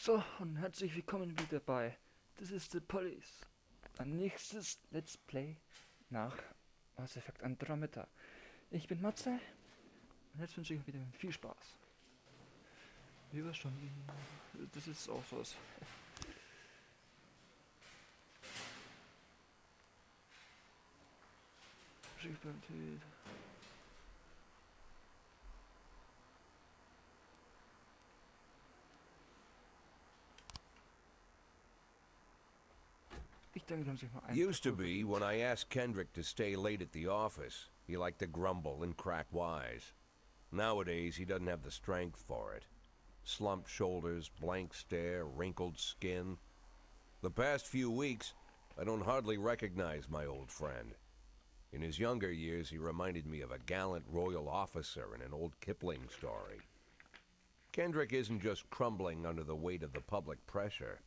So, und herzlich willkommen wieder bei This is the Police. Ein nächstes Let's Play nach Mass Effect Andromeda. Ich bin Matze und jetzt wünsche ich euch wieder viel Spaß. Wie war schon? Das ist auch was. Schickbarkeit. Ich denke, die haben sich mal Used to be, when I asked Kendrick to stay late at the office, he liked to grumble and crack wise. Nowadays, he doesn't have the strength for it. Slumped shoulders, blank stare, wrinkled skin. The past few weeks, I don't hardly recognize my old friend. In his younger years, he reminded me of a gallant royal officer in an old Kipling story. Kendrick isn't just crumbling under the weight of the public pressure,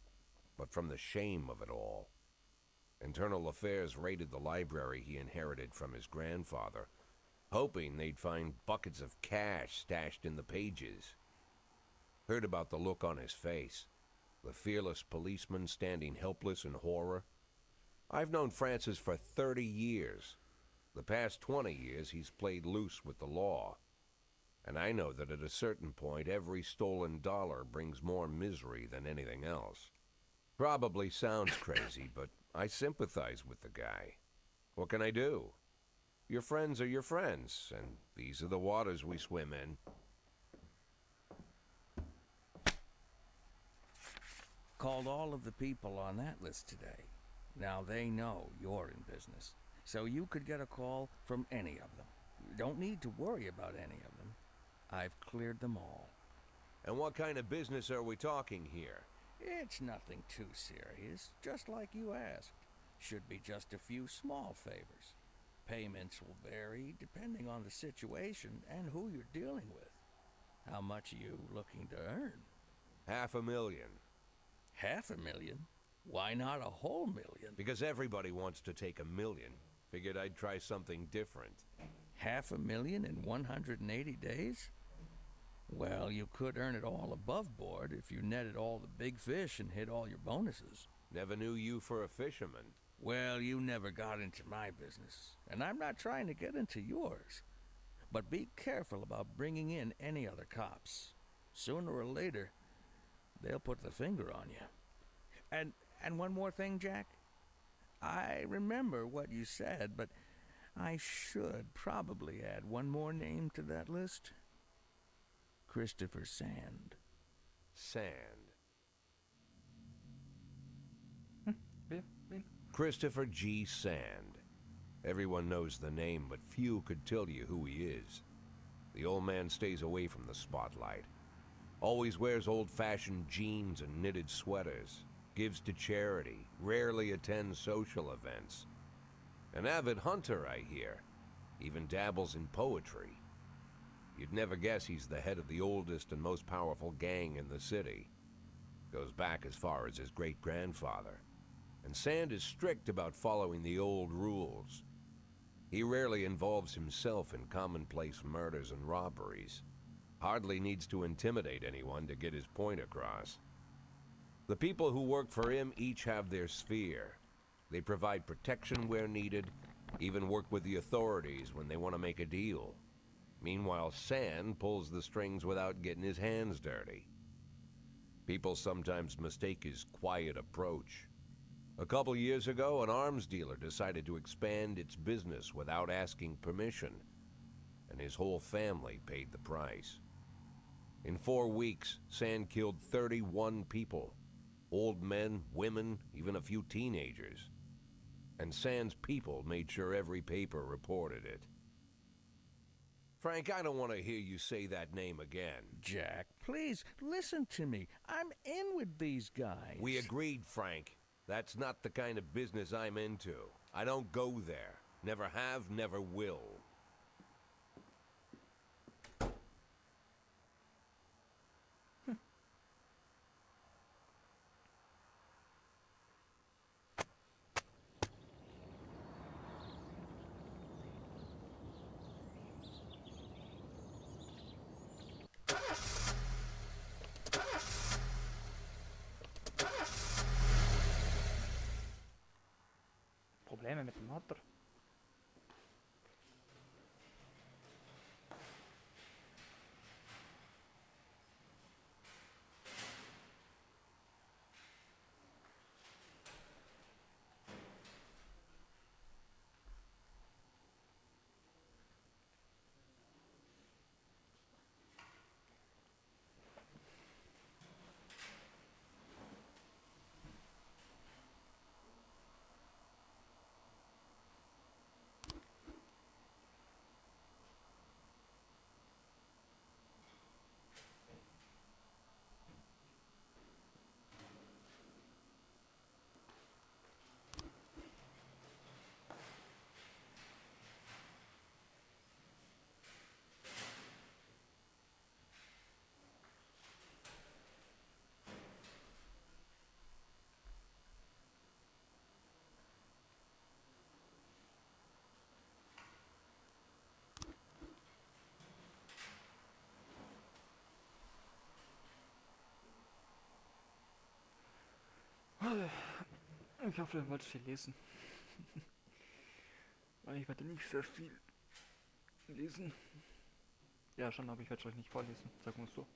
but from the shame of it all. Internal Affairs raided the library he inherited from his grandfather, hoping they'd find buckets of cash stashed in the pages. Heard about the look on his face, the fearless policeman standing helpless in horror. I've known Francis for 30 years. The past 20 years he's played loose with the law. And I know that at a certain point every stolen dollar brings more misery than anything else. Probably sounds crazy, but I sympathize with the guy. What can I do? Your friends are your friends, and these are the waters we swim in. Called all of the people on that list today. Now they know you're in business, so you could get a call from any of them. You don't need to worry about any of them. I've cleared them all. And what kind of business are we talking here? It's nothing too serious, just like you asked. Should be just a few small favors. Payments will vary depending on the situation and who you're dealing with. How much are you looking to earn? $500,000. $500,000? Why not a whole million? Because everybody wants to take $1 million. Figured I'd try something different. $500,000 in 180 days? Well, you could earn it all above board if you netted all the big fish and hit all your bonuses. Never knew you for a fisherman. Well, you never got into my business, and I'm not trying to get into yours. But be careful about bringing in any other cops. Sooner or later, they'll put the finger on you. And one more thing, Jack. I remember what you said, but I should probably add one more name to that list. Christopher Sand. Sand. Wen? Christopher G. Sand. Everyone knows the name, but few could tell you who he is. The old man stays away from the spotlight. Always wears old-fashioned jeans and knitted sweaters. Gives to charity. Rarely attends social events. An avid hunter, I hear. Even dabbles in poetry. You'd never guess he's the head of the oldest and most powerful gang in the city. Goes back as far as his great-grandfather. And Sand is strict about following the old rules. He rarely involves himself in commonplace murders and robberies. Hardly needs to intimidate anyone to get his point across. The people who work for him each have their sphere. They provide protection where needed, even work with the authorities when they want to make a deal. Meanwhile, Sand pulls the strings without getting his hands dirty. People sometimes mistake his quiet approach. A couple years ago, an arms dealer decided to expand its business without asking permission, and his whole family paid the price. In 4 weeks, Sand killed 31 people. Old men, women, even a few teenagers. And Sand's people made sure every paper reported it. Frank, I don't want to hear you say that name again. Jack, please, listen to me. I'm in with these guys. We agreed, Frank. That's not the kind of business I'm into. I don't go there. Never have, never will. mit dem Motor. Ich hoffe, ihr wollt viel lesen. Weil ich werde nicht sehr viel lesen. Ja, schon, aber ich werde es euch nicht vorlesen, sagen wir es so.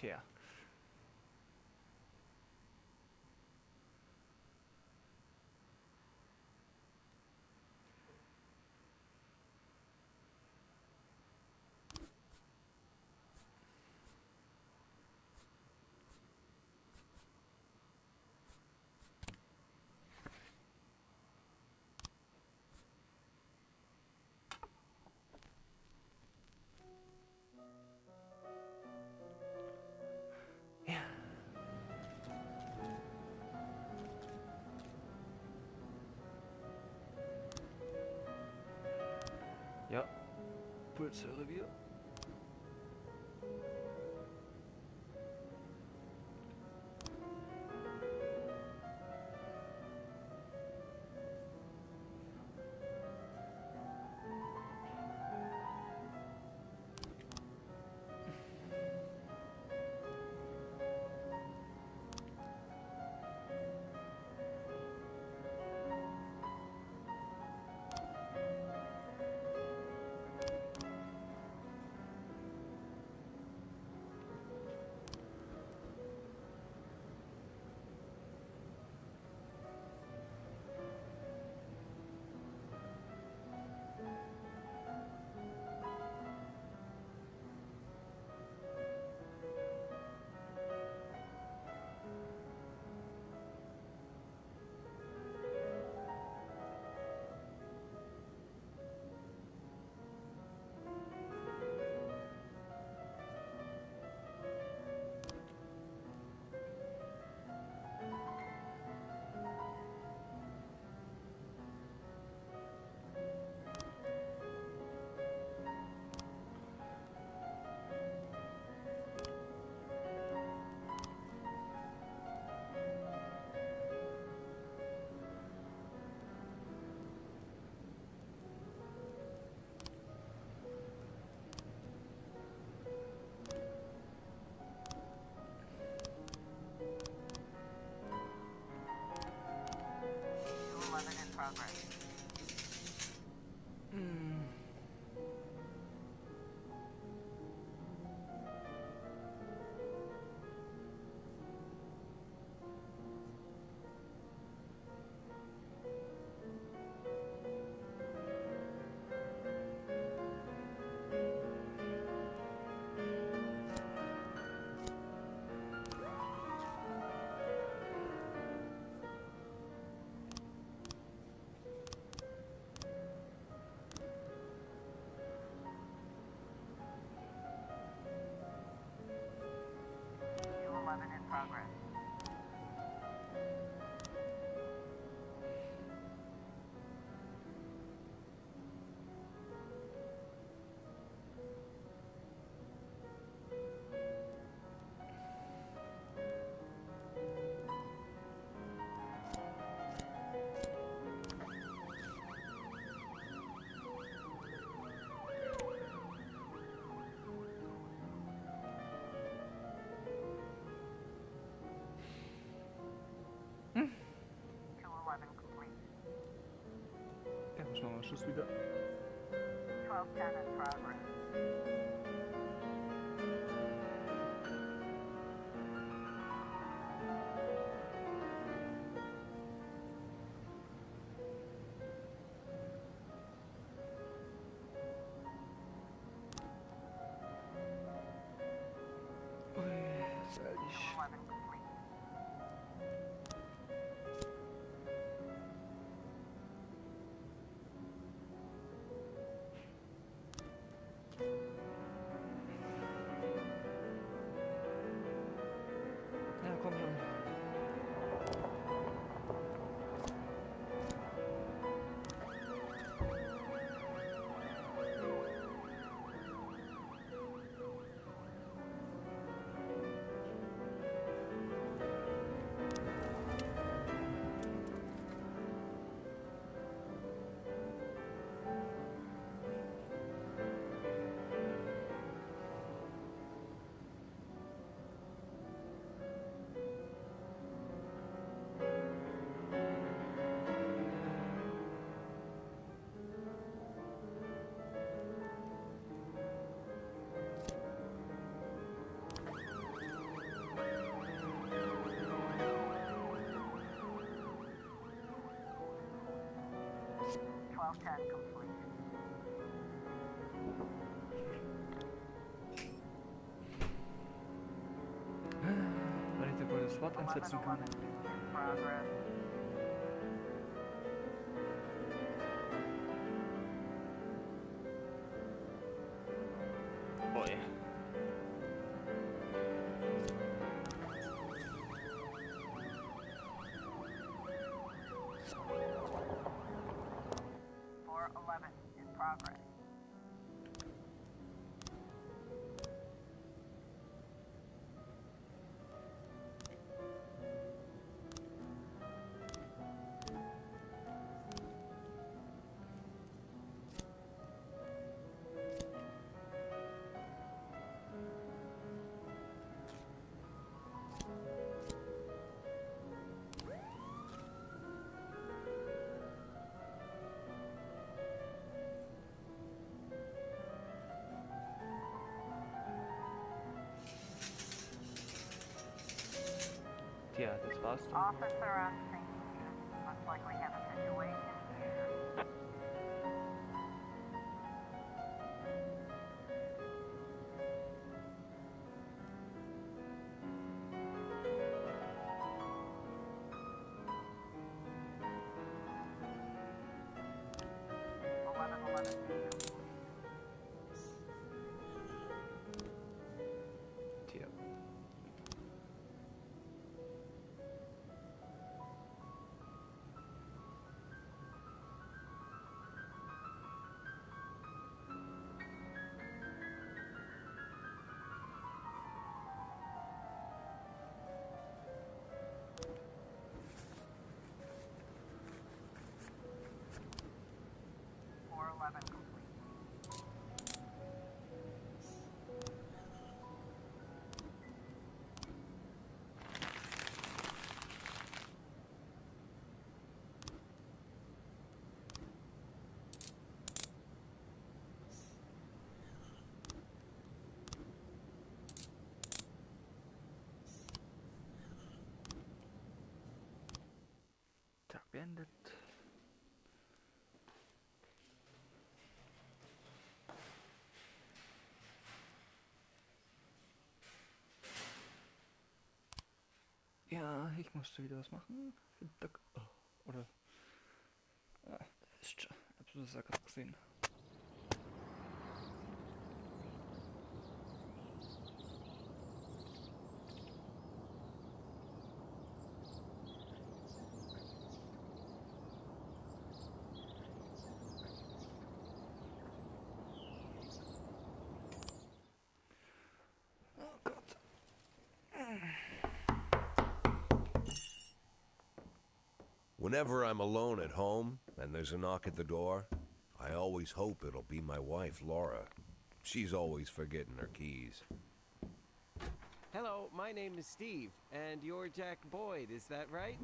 Tja. Ja. Ja. Pulsrevier. progress. Schuss wieder. 1210 in progress. Ui, ist ehrlich. 11 complete. Ja, komm schon. Twelve ten complete. Weil ich da wohl das Wort 11 einsetzen kann. 11 in progress. Boy. Four 11 in progress. Tja, das war's dann. Officer on scene. Looks like we have a situation here. Eleven 11 complete. Tja. Four 11 complete. Tag beendet. Ja, ich musste wieder was machen. Oder. Ja, ist schon. Hab's das ja gerade gesehen. Oh Gott. Whenever I'm alone at home and there's a knock at the door, I always hope it'll be my wife, Laura. She's always forgetting her keys. Hello, my name is Steve, and you're Jack Boyd, is that right?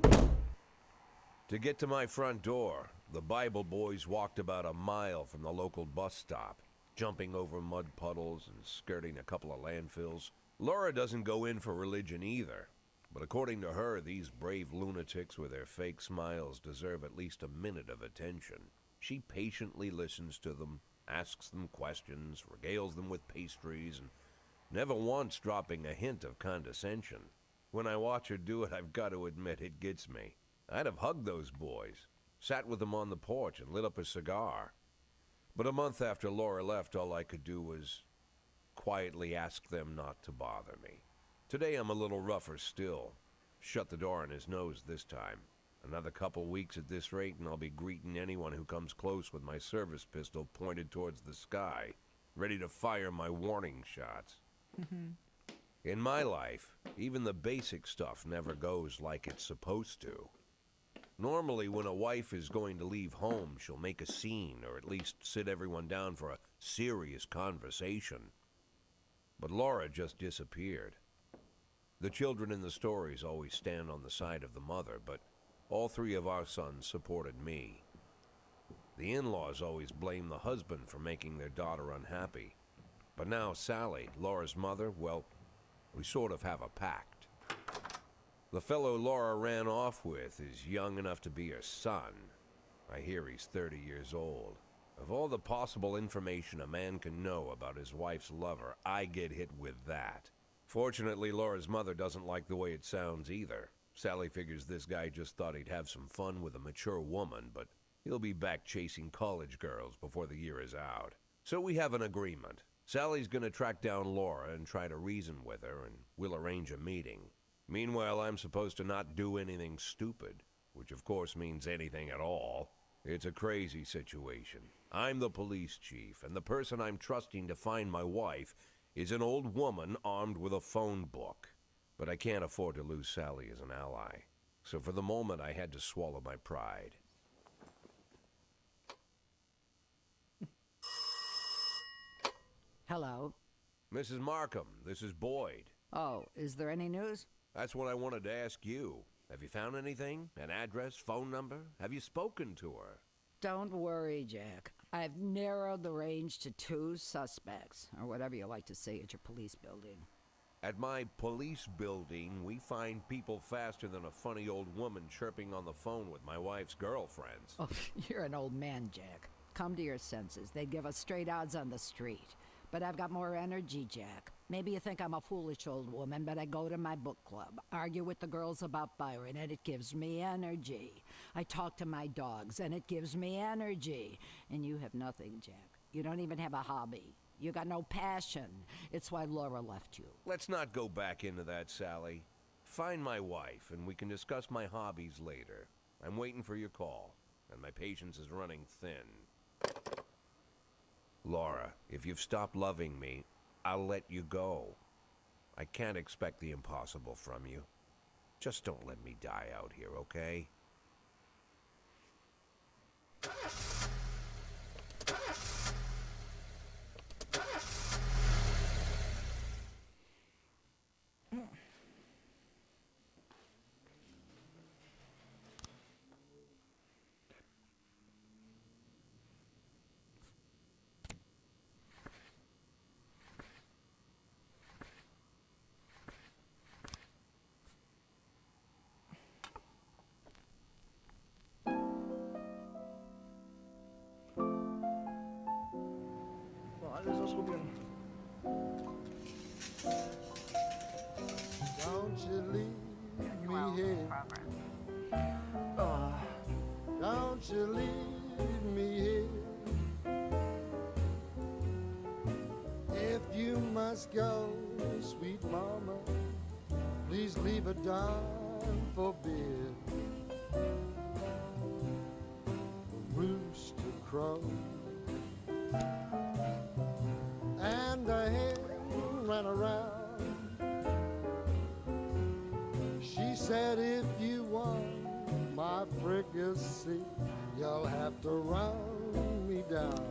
To get to my front door, The Bible boys walked about a mile from the local bus stop, jumping over mud puddles and skirting a couple of landfills. Laura doesn't go in for religion either, but according to her, these brave lunatics with their fake smiles deserve at least a minute of attention. She patiently listens to them, asks them questions, regales them with pastries, and never once dropping a hint of condescension. When I watch her do it, I've got to admit it gets me. I'd have hugged those boys, sat with them on the porch and lit up a cigar. But a month after Laura left, all I could do was quietly ask them not to bother me. Today I'm a little rougher still. Shut the door on his nose this time. Another couple weeks at this rate and I'll be greeting anyone who comes close with my service pistol pointed towards the sky, ready to fire my warning shots. In my life, even the basic stuff never goes like it's supposed to. Normally, when a wife is going to leave home, she'll make a scene, or at least sit everyone down for a serious conversation. But Laura just disappeared. The children in the stories always stand on the side of the mother, but all three of our sons supported me. The in-laws always blame the husband for making their daughter unhappy. But now Sally, Laura's mother, well, we sort of have a pact. The fellow Laura ran off with is young enough to be her son. I hear he's 30 years old. Of all the possible information a man can know about his wife's lover, I get hit with that. Fortunately, Laura's mother doesn't like the way it sounds either. Sally figures this guy just thought he'd have some fun with a mature woman, but he'll be back chasing college girls before the year is out. So we have an agreement. Sally's gonna track down Laura and try to reason with her, and we'll arrange a meeting. Meanwhile, I'm supposed to not do anything stupid, which of course means anything at all. It's a crazy situation. I'm the police chief, and the person I'm trusting to find my wife is an old woman armed with a phone book. But I can't afford to lose Sally as an ally. So for the moment, I had to swallow my pride. Hello. Mrs. Markham, this is Boyd. Oh, is there any news? That's what I wanted to ask you. Have you found anything? An address, phone number? Have you spoken to her? Don't worry, Jack. I've narrowed the range to 2 suspects, or whatever you like to say at your police building. At my police building, we find people faster than a funny old woman chirping on the phone with my wife's girlfriends. Oh, you're an old man, Jack. Come to your senses. They'd give us straight odds on the street. But I've got more energy, Jack. Maybe you think I'm a foolish old woman, but I go to my book club, argue with the girls about Byron, and it gives me energy. I talk to my dogs, and it gives me energy. And you have nothing, Jack. You don't even have a hobby. You got no passion. It's why Laura left you. Let's not go back into that, Sally. Find my wife, and we can discuss my hobbies later. I'm waiting for your call, and my patience is running thin. Laura, if you've stopped loving me, I'll let you go. I can't expect the impossible from you. Just don't let me die out here, okay? So, alles ausprobieren. Don't you leave me 12 here. in progress. Ah, Don't you leave me here. If you must go, sweet mama, please leave a dime for beer. The rooster crow and the hen ran around. She said, if you want my fricassee, you'll have to run me down.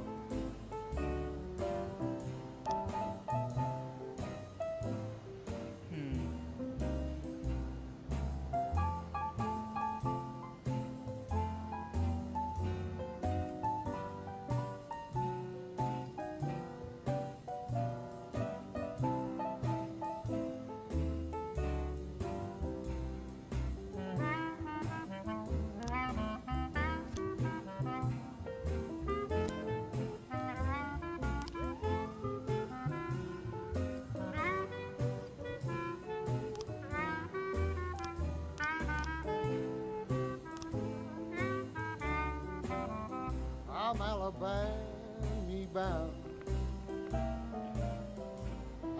Alabama bound.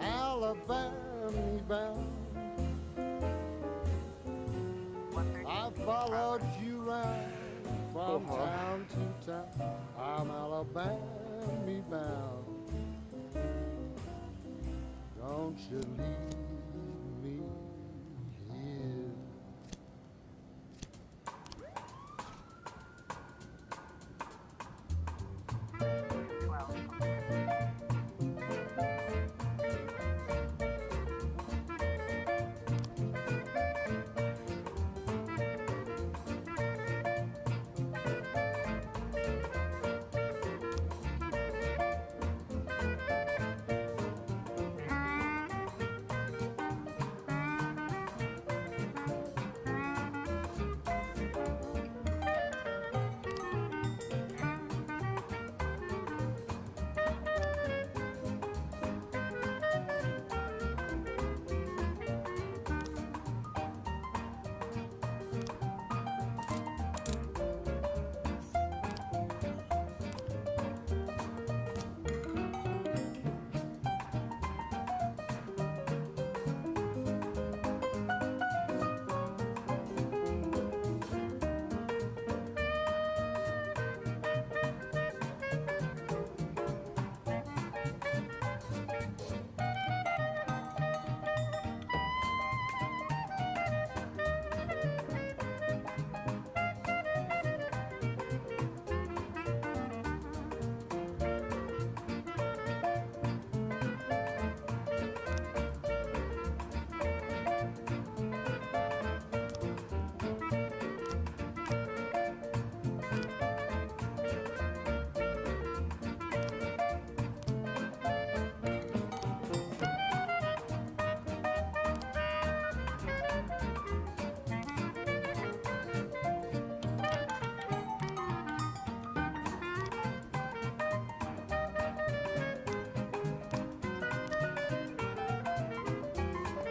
Alabama bound. I followed you round from town to town. I'm Alabama bound. Don't you leave me here.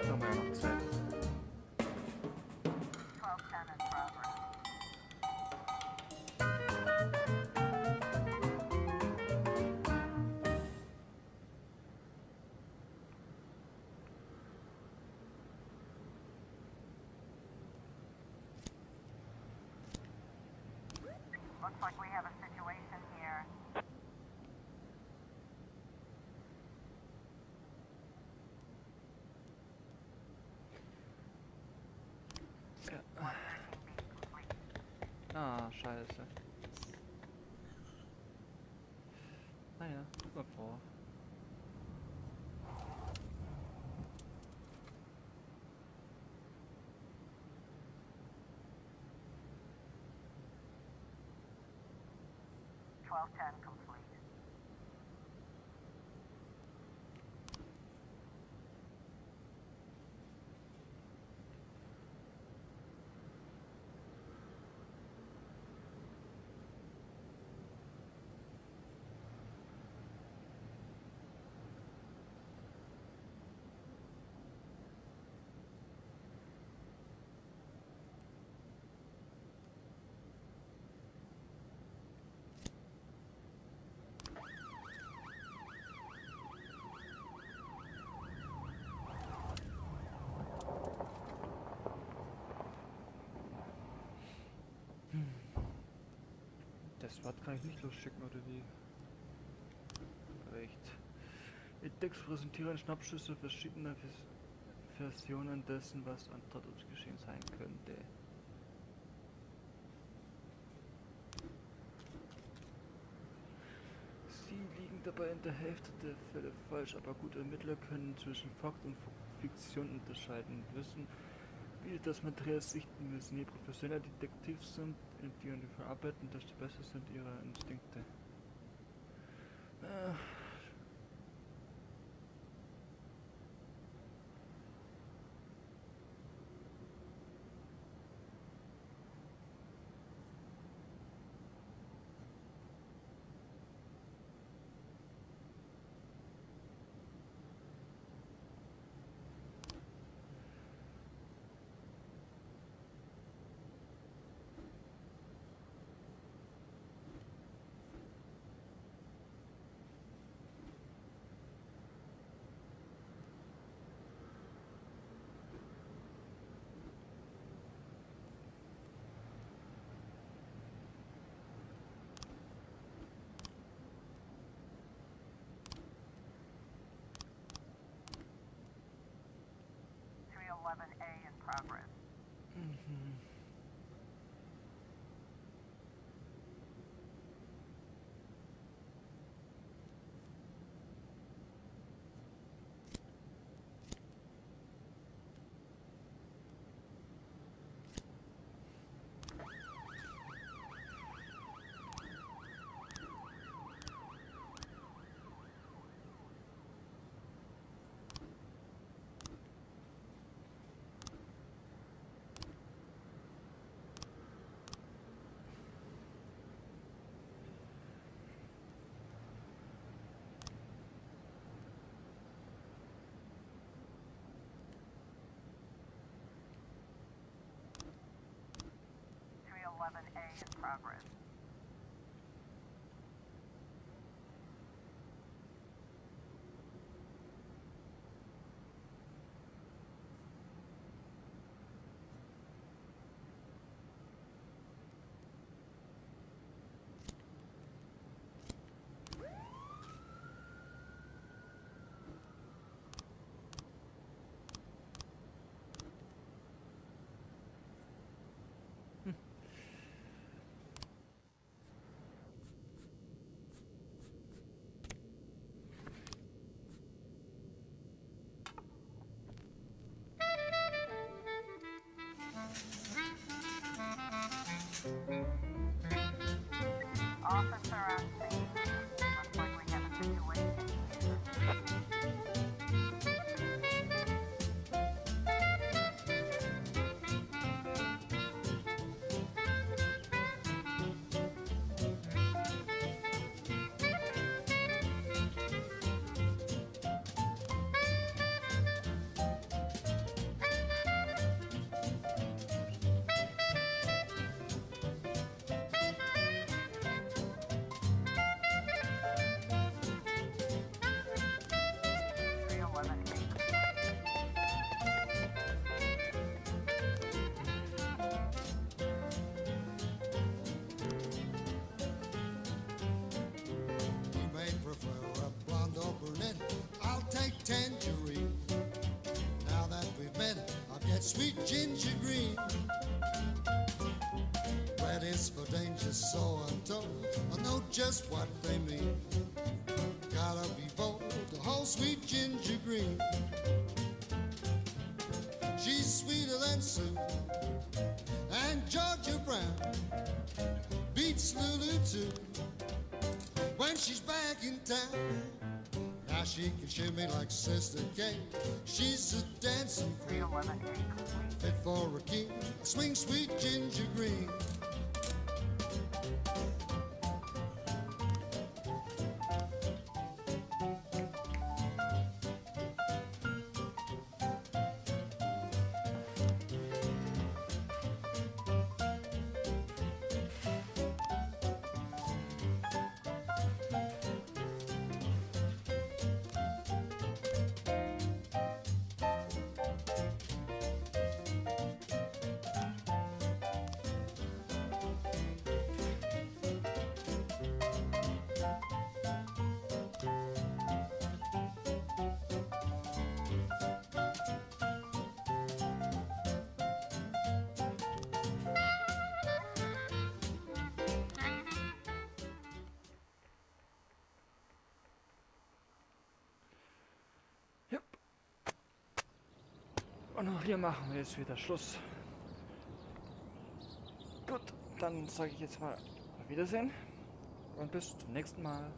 Haben wir ja noch Zeit. 1210 in progress. Looks like we have a situation here. Ja. 113B complete. Ah, scheiße. Naja, guck mal vor. Complete. Das Wort kann ich nicht losschicken, oder wie? Recht. Die Decks präsentieren Schnappschüsse verschiedener Versionen dessen, was an Tatort geschehen sein könnte. Sie liegen dabei in der Hälfte der Fälle falsch, aber gute Ermittler können zwischen Fakt und Fiktion unterscheiden, wissen, wie das Material sichten müssen. Je professioneller Detektivs sind, die verarbeiten, desto besser sind ihre Instinkte. 311A in progress. A in progress. Officer on scene. Looks like we have a situation. You may prefer a blonde or brunette. I'll take tangerine. Now that we've met, I'll get sweet ginger green. Red is for danger, so I'm told. I know just what they mean. Gotta be bold to hold sweet ginger green. She's sweeter than Sue and Georgia Brown beats Lulu too. When she's back in town, now she can shimmy like Sister Kate. She's a dancing queen, 311A complete. fit for a king. Swing sweet ginger green. Jupp. Und auch hier machen wir jetzt wieder Schluss. Gut, dann sage ich jetzt mal auf Wiedersehen und bis zum nächsten Mal.